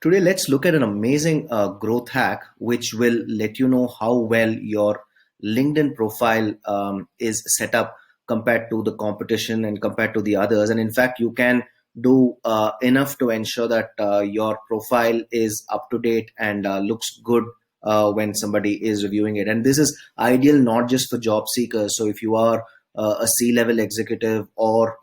Today, let's look at an amazing growth hack which will let you know how well your LinkedIn profile is set up compared to the competition and compared to the others. And in fact, you can do enough to ensure that your profile is up to date and looks good when somebody is reviewing it. And this is ideal not just for job seekers. So if you are a C-level executive or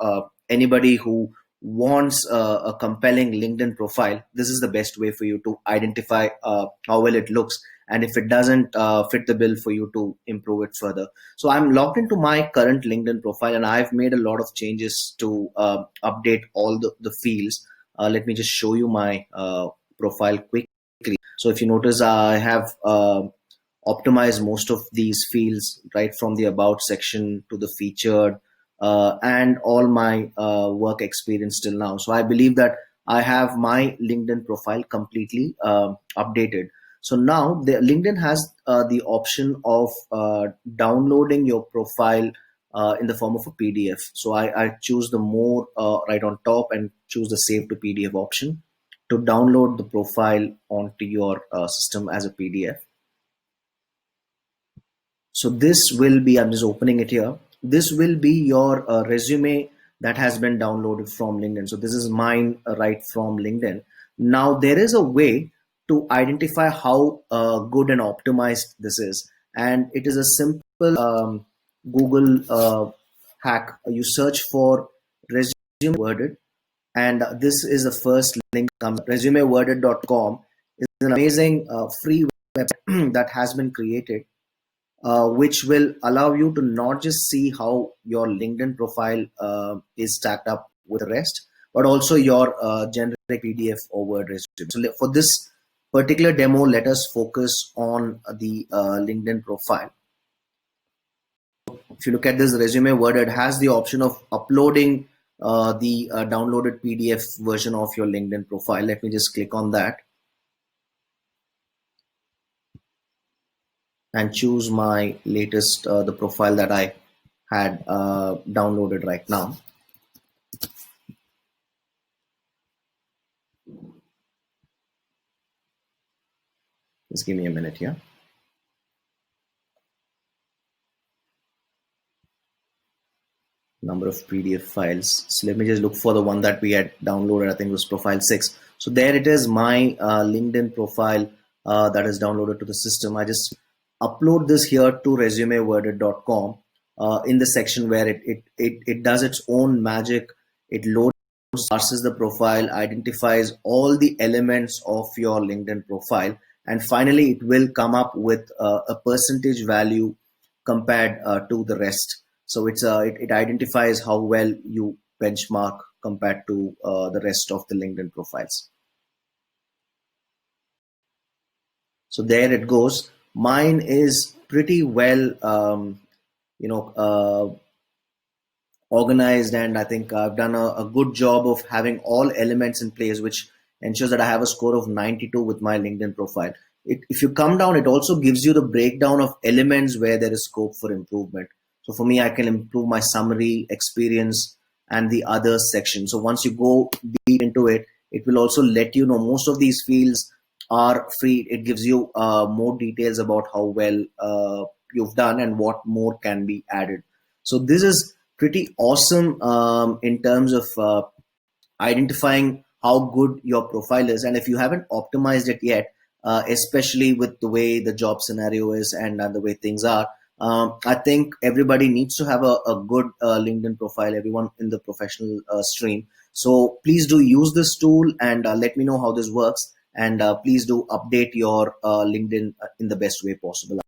anybody who wants a compelling LinkedIn profile, this is the best way for you to identify how well it looks, and if it doesn't fit the bill, for you to improve it further. So I'm logged into my current LinkedIn profile, and I've made a lot of changes to update all the fields. Let me just show you my profile quickly. So if you notice, I have optimized most of these fields, right from the about section to the featured, and all my work experience till now. So I believe that I have my LinkedIn profile completely updated. So now the LinkedIn has the option of downloading your profile in the form of a PDF. So I choose the more right on top and choose the save to PDF option to download the profile onto your system as a PDF. So this will be, I'm just opening it here. This will be your resume that has been downloaded from LinkedIn. So this is mine right from LinkedIn. Now there is a way to identify how good and optimized this is. And it is a simple Google hack. You search for resume worded, and this is the first link. Resumeworded.com is an amazing free website that has been created, which will allow you to not just see how your LinkedIn profile is stacked up with the rest, but also your generic PDF or Word resume. So for this particular demo, let us focus on the LinkedIn profile. If you look at this resume word, it has the option of uploading the downloaded PDF version of your LinkedIn profile. Let me just click on that and choose my latest, the profile that I had downloaded right now. Just give me a minute here. Number of PDF files. So let me just look for the one that we had downloaded. I think it was profile 6. So there it is, my LinkedIn profile that is downloaded to the system. I just upload this here to resumeworded.com in the section where it does its own magic. It loads, parses the profile, identifies all the elements of your LinkedIn profile, and finally it will come up with a percentage value compared to the rest. So it identifies how well you benchmark compared to the rest of the LinkedIn profiles. So there it goes. Mine is pretty well, organized, and I think I've done a good job of having all elements in place, which ensures that I have a score of 92 with my LinkedIn profile. If you come down, it also gives you the breakdown of elements where there is scope for improvement. So for me, I can improve my summary, experience, and the other section. So once you go deep into it, it will also let you know most of these fields are free. It gives you more details about how well you've done and what more can be added. So this is pretty awesome in terms of identifying how good your profile is. And if you haven't optimized it yet, especially with the way the job scenario is and the way things are, I think everybody needs to have a good LinkedIn profile, everyone in the professional stream. So please do use this tool and let me know how this works. And please do update your LinkedIn in the best way possible.